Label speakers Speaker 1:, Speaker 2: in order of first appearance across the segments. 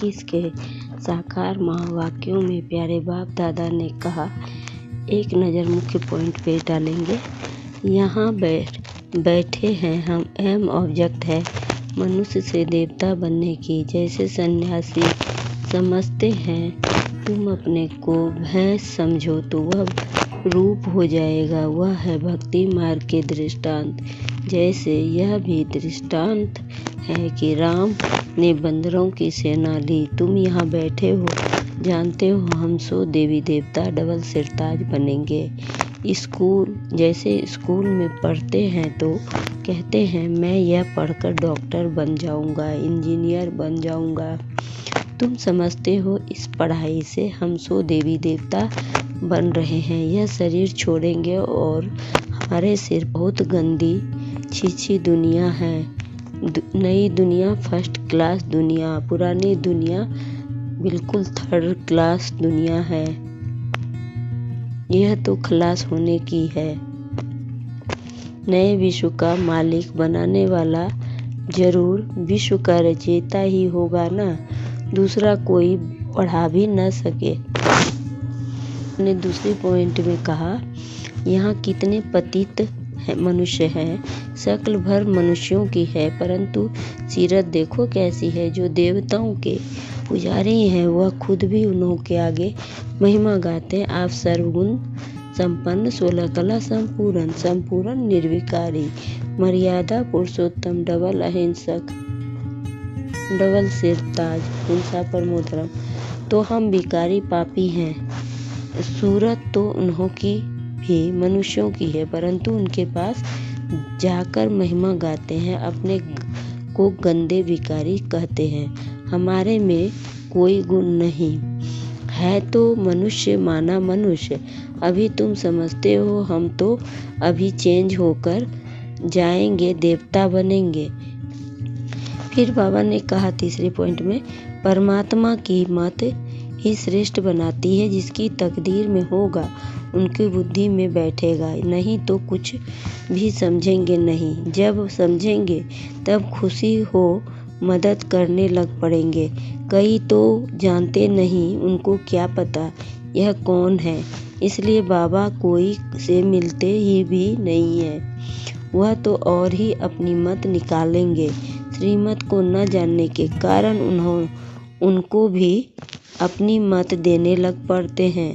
Speaker 1: किसके साकार महावाक्यों में प्यारे बाप दादा ने कहा। एक नज़र मुख्य पॉइंट पे डालेंगे। यहाँ बैठे हैं हम, अहम ऑब्जेक्ट है मनुष्य से देवता बनने की। जैसे सन्यासी समझते हैं तुम अपने को भैंस समझो तो वह रूप हो जाएगा। वह है भक्ति मार्ग के दृष्टांत। जैसे यह भी दृष्टांत है कि राम ने बंदरों की सेना ली। तुम यहाँ बैठे हो, जानते हो हम सो देवी देवता डबल सिरताज बनेंगे। जैसे स्कूल में पढ़ते हैं तो कहते हैं मैं यह पढ़कर डॉक्टर बन जाऊंगा, इंजीनियर बन जाऊंगा। तुम समझते हो इस पढ़ाई से हम सो देवी देवता बन रहे हैं। यह शरीर छोड़ेंगे और हमारे सिर बहुत गंदी छी दुनिया है। नई दुनिया फर्स्ट क्लास दुनिया, पुरानी दुनिया बिल्कुल थर्ड क्लास दुनिया है। यह तो खलास होने की है। नए विश्व का मालिक बनाने वाला जरूर विश्व का रचयिता ही होगा ना, दूसरा कोई पढ़ा भी न सके। ने दूसरे पॉइंट में कहा यहाँ कितने पतित मनुष्य हैं। शक्ल भर मनुष्यों की है परंतु सीरत देखो कैसी है। जो देवताओं के पुजारी हैं वह खुद भी उन्हों के आगे महिमा गाते हैं। आप सर्वगुण संपन्न, 16 कला संपूर्ण निर्विकारी, मर्यादा पुरुषोत्तम, डबल अहिंसक, डबल सिरताज, हिंसा परमो धर्म। तो हम भिखारी पापी हैं। सूरत तो उन्हों की भी मनुष्यों की है परंतु उनके पास जाकर महिमा गाते हैं, अपने को गंदे भिखारी कहते हैं। हमारे में कोई गुण नहीं है तो मनुष्य माना मनुष्य। अभी तुम समझते हो, हम तो अभी चेंज होकर जाएंगे, देवता बनेंगे। फिर बाबा ने कहा तीसरे पॉइंट में, परमात्मा की मत ही श्रेष्ठ बनाती है। जिसकी तकदीर में होगा उनकी बुद्धि में बैठेगा, नहीं तो कुछ भी समझेंगे नहीं। जब समझेंगे तब खुशी हो मदद करने लग पड़ेंगे। कई तो जानते नहीं, उनको क्या पता यह कौन है, इसलिए बाबा कोई से मिलते ही भी नहीं है। वह तो और ही अपनी मत निकालेंगे। श्रीमत को न जानने के कारण उनको भी अपनी मत देने लग पड़ते हैं।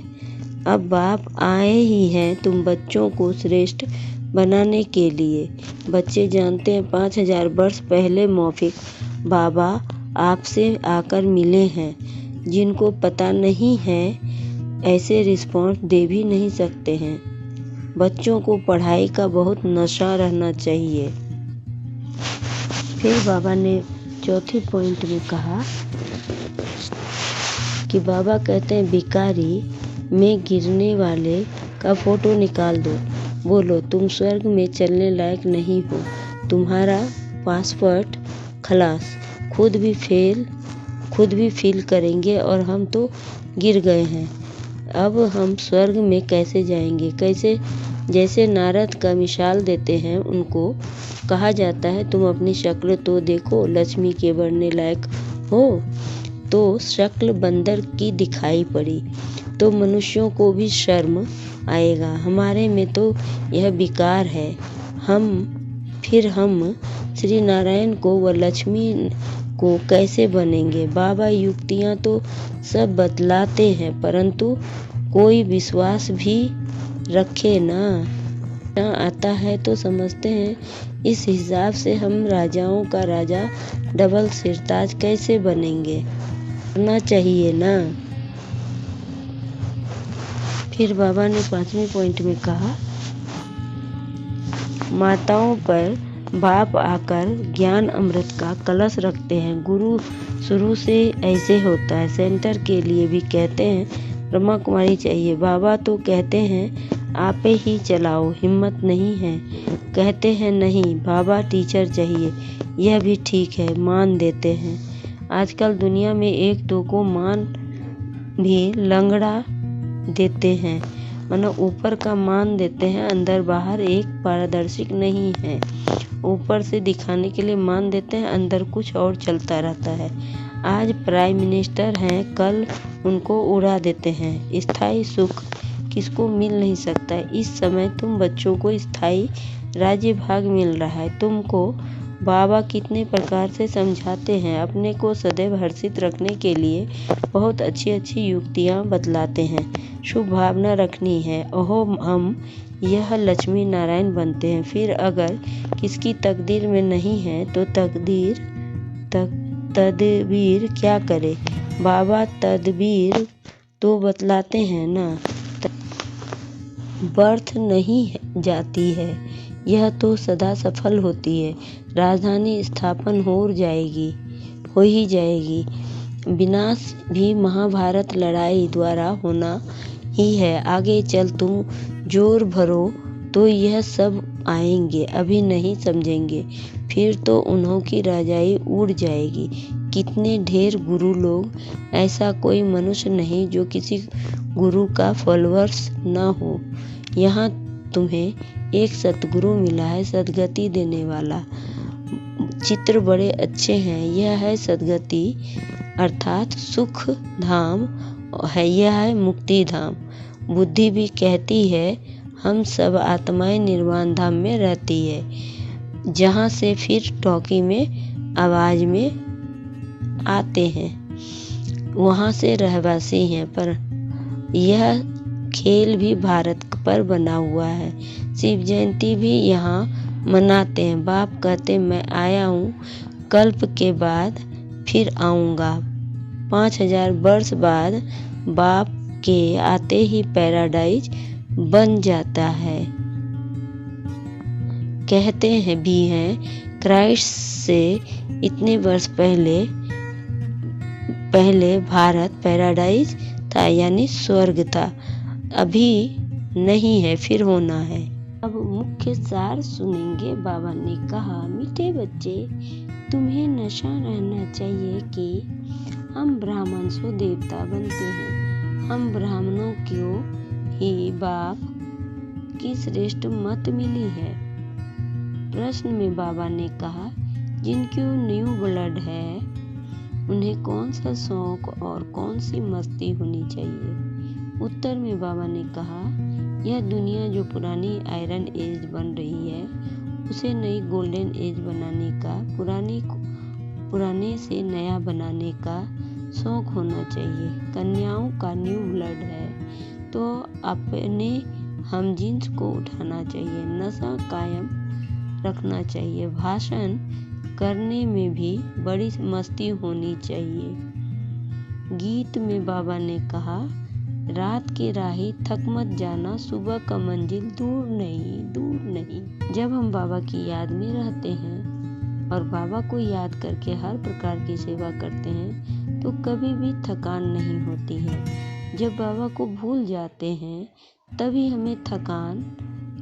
Speaker 1: अब बाप आए ही हैं तुम बच्चों को श्रेष्ठ बनाने के लिए। बच्चे जानते हैं 5000 वर्ष पहले मौफिक बाबा आपसे आकर मिले हैं। जिनको पता नहीं है ऐसे रिस्पॉन्स दे भी नहीं सकते हैं। बच्चों को पढ़ाई का बहुत नशा रहना चाहिए। फिर बाबा ने चौथे पॉइंट में कहा कि बाबा कहते हैं भिखारी में गिरने वाले का फोटो निकाल दो, बोलो तुम स्वर्ग में चलने लायक नहीं हो, तुम्हारा पासपोर्ट खलास। खुद भी फील करेंगे और हम तो गिर गए हैं, अब हम स्वर्ग में कैसे जाएंगे, कैसे। जैसे नारद का मिसाल देते हैं, उनको कहा जाता है तुम अपनी शक्ल तो देखो, लक्ष्मी के बनने लायक हो। तो शक्ल बंदर की दिखाई पड़ी तो मनुष्यों को भी शर्म आएगा। हमारे में तो यह विकार है। हम श्री नारायण को व लक्ष्मी को कैसे बनेंगे। बाबा युक्तियाँ तो सब बतलाते हैं परंतु कोई विश्वास भी रखे ना आता है तो समझते हैं इस हिसाब से हम राजाओं का राजा डबल सिरताज कैसे बनेंगे, करना चाहिए ना। फिर बाबा ने 5वें पॉइंट में कहा माताओं पर बाप आकर ज्ञान अमृत का कलश रखते हैं। गुरु शुरू से ऐसे होता है। सेंटर के लिए भी कहते हैं ब्रह्मा कुमारी चाहिए। बाबा तो कहते हैं आपे ही चलाओ, हिम्मत नहीं है। कहते हैं नहीं बाबा टीचर चाहिए, यह भी ठीक है, मान देते हैं। आजकल दुनिया में एक दो को मान भी लंगड़ा देते हैं, मतलब ऊपर का मान देते हैं, अंदर बाहर एक पारदर्शिक नहीं है। ऊपर से दिखाने के लिए मान देते हैं, अंदर कुछ और चलता रहता है। आज प्राइम मिनिस्टर हैं, कल उनको उड़ा देते हैं। स्थायी सुख किसको मिल नहीं सकता। इस समय तुम बच्चों को स्थायी राज्य भाग मिल रहा है। तुमको बाबा कितने प्रकार से समझाते हैं, अपने को सदैव हर्षित रखने के लिए बहुत अच्छी अच्छी युक्तियाँ बतलाते हैं। शुभ भावना रखनी है। ओहो हम यह लक्ष्मी नारायण बनते हैं। फिर अगर किसकी तकदीर में नहीं है तो तदबीर क्या करे। बाबा तदबीर तो बतलाते हैं ना, व्यर्थ नहीं जाती है, यह तो सदा सफल होती है। राजधानी स्थापन हो ही जाएगी। विनाश भी महाभारत लड़ाई द्वारा होना ही है। आगे चल तुम जोर भरो तो यह सब आएंगे, अभी नहीं समझेंगे, फिर तो उन्हों की राजाई उड़ जाएगी। कितने ढेर गुरु लोग, ऐसा कोई मनुष्य नहीं जो किसी गुरु का फॉलोअर्स न हो। यहाँ तुम्हें एक सतगुरु मिला है, सदगति देने वाला। चित्र बड़े अच्छे हैं। यह है सदगति अर्थात सुख धाम है, यह है मुक्ति धाम। बुद्धि भी कहती है हम सब आत्माएं निर्वाण धाम में रहती है, जहाँ से फिर टॉकी में आवाज में आते हैं, वहाँ से रहवासी हैं। पर यह खेल भी भारत पर बना हुआ है। शिव जयंती भी यहाँ मनाते हैं। बाप कहते मैं आया हूँ, कल्प के बाद फिर आऊँगा। 5000 वर्ष बाद बाप के आते ही पैराडाइज बन जाता है। कहते हैं भी हैं क्राइस्ट से इतने वर्ष पहले भारत पैराडाइज था, यानी स्वर्ग था। अभी नहीं है, फिर होना है। अब मुख्य सार सुनेंगे। बाबा ने कहा मीठे बच्चे, तुम्हें नशा रहना चाहिए कि हम ब्राह्मण सो देवता बनते हैं। हम ब्राह्मणों को ही बाप की श्रेष्ठ मत मिली है। प्रश्न में बाबा ने कहा जिनकी न्यू ब्लड है उन्हें कौन सा शौक और कौन सी मस्ती होनी चाहिए। उत्तर में बाबा ने कहा यह दुनिया जो पुरानी आयरन एज बन रही है उसे नई गोल्डन एज बनाने का, पुराने से नया बनाने का शौक होना चाहिए। कन्याओं का न्यू ब्लड है तो अपने हम जिन्स को उठाना चाहिए, नशा कायम रखना चाहिए। भाषण करने में भी बड़ी मस्ती होनी चाहिए। गीत में बाबा ने कहा रात के राही थक मत जाना, सुबह का मंजिल दूर नहीं। जब हम बाबा की याद में रहते हैं और बाबा को याद करके हर प्रकार की सेवा करते हैं तो कभी भी थकान नहीं होती है। जब बाबा को भूल जाते हैं तभी हमें थकान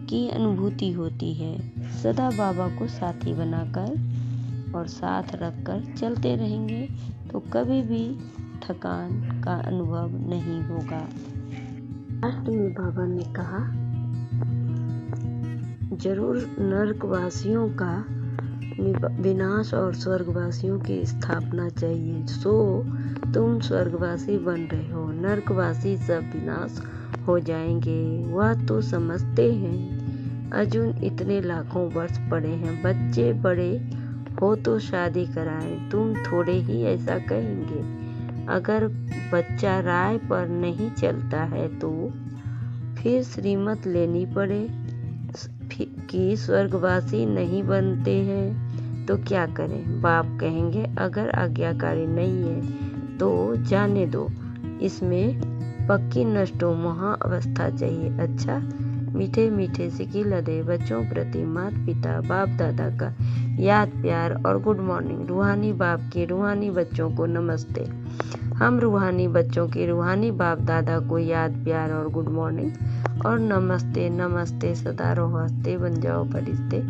Speaker 1: की अनुभूति होती है। सदा बाबा को साथी बनाकर और साथ रखकर चलते रहेंगे तो कभी भी थकान का अनुभव नहीं होगा। लास्ट में बाबा ने कहा जरूर नरकवासियों का विनाश और स्वर्गवासियों की स्थापना चाहिए। सो तुम स्वर्गवासी बन रहे हो, नरकवासी सब विनाश हो जाएंगे। वह तो समझते हैं अर्जुन इतने लाखों वर्ष पड़े हैं, बच्चे बड़े हो तो शादी कराएं। तुम थोड़े ही ऐसा कहेंगे। अगर बच्चा राय पर नहीं चलता है तो फिर श्रीमत लेनी पड़े कि स्वर्गवासी नहीं बनते हैं तो क्या करें। बाप कहेंगे अगर आज्ञाकारी नहीं है तो जाने दो, इसमें पक्की नष्टो महा अवस्था चाहिए। अच्छा मीठे मीठे सिकिल दे बच्चों प्रति माता पिता बाप दादा का याद प्यार और गुड मॉर्निंग। रूहानी बाप के रूहानी बच्चों को नमस्ते। हम रूहानी बच्चों के रूहानी बाप दादा को याद प्यार और गुड मॉर्निंग और नमस्ते। नमस्ते सदा रहो हंसते, बन जाओ फरिश्ते,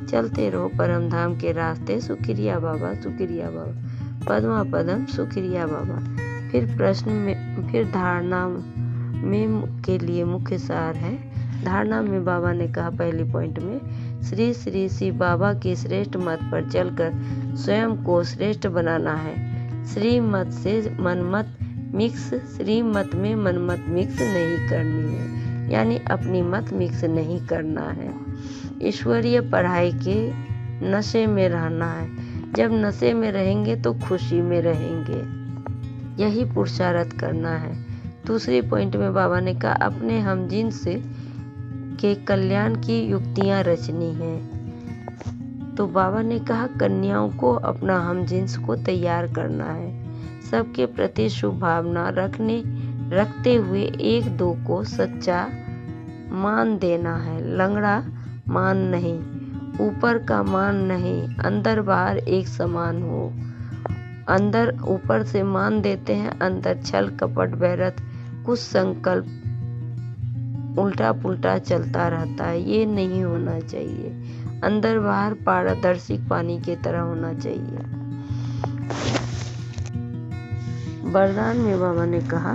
Speaker 1: चलते रहो परम धाम के रास्ते। शुक्रिया बाबा, शुक्रिया बाबा, पद्मा पदम शुक्रिया बाबा। फिर प्रश्न में फिर धारणा में के लिए मुख्य सार है। धारणा में बाबा ने कहा पहली पॉइंट में श्री श्री शिव बाबा के श्रेष्ठ मत पर चलकर स्वयं को श्रेष्ठ बनाना है। श्रीमत से मनमत मिक्स, श्रीमत में मनमत मिक्स नहीं करनी है, यानी अपनी मत मिक्स नहीं करना है। ईश्वरीय पढ़ाई के नशे में रहना है, जब नशे में रहेंगे तो खुशी में रहेंगे, यही पुरुषार्थ करना है। दूसरी पॉइंट में बाबा ने कहा अपने हमजिन्स के कल्याण की युक्तियां रचनी है। तो बाबा ने कहा कन्याओं को अपना हमजिन्स को तैयार करना है, सबके प्रति शुभ भावना रखते हुए एक दो को सच्चा मान देना है, लंगड़ा मान नहीं, ऊपर का मान नहीं, अंदर बाहर एक समान हो। अंदर ऊपर से मान देते हैं, अंदर छल कपट बैरत कुछ संकल्प उल्टा पुल्टा चलता रहता है, ये नहीं होना चाहिए। अंदर बाहर पारदर्शी पानी की तरह होना चाहिए। वरदान में बाबा ने कहा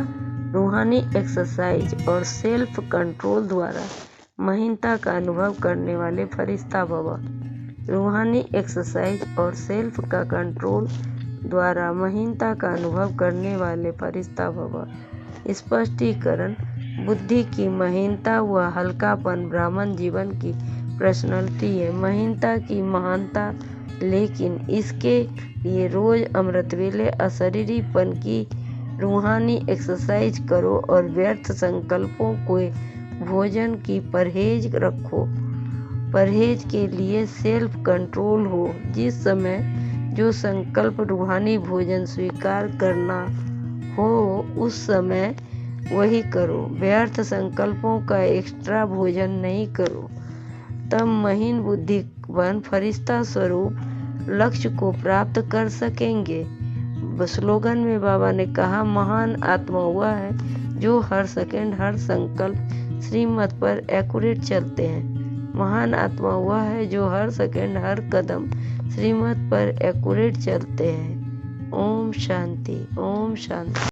Speaker 1: रूहानी एक्सरसाइज और सेल्फ कंट्रोल द्वारा महीनता का अनुभव करने वाले फरिश्ता भव। रूहानी एक्सरसाइज और सेल्फ का कंट्रोल द्वारा महीनता का अनुभव करने वाले फरिश्ता भव। स्पष्टीकरण बुद्धि की महीनता व हल्कापन ब्राह्मण जीवन की पर्सनैलिटी है। महीनता की महानता, लेकिन इसके लिए रोज अमृत वेले अशरीरीपन की रूहानी एक्सरसाइज करो और व्यर्थ संकल्पों को भोजन की परहेज रखो। परहेज के लिए सेल्फ कंट्रोल हो। जिस समय जो संकल्प रूहानी भोजन स्वीकार करना हो उस समय वही करो। व्यर्थ संकल्पों का एक्स्ट्रा भोजन नहीं करो, तब महीन बुद्धिवान फरिश्ता स्वरूप लक्ष्य को प्राप्त कर सकेंगे। स्लोगन में बाबा ने कहा महान आत्मा हुआ है जो हर सेकंड हर संकल्प श्रीमत पर एक्यूरेट चलते हैं। महान आत्मा हुआ है जो हर सेकंड हर कदम श्रीमत पर एक्यूरेट चलते हैं। ओम शांति, ओम शांति।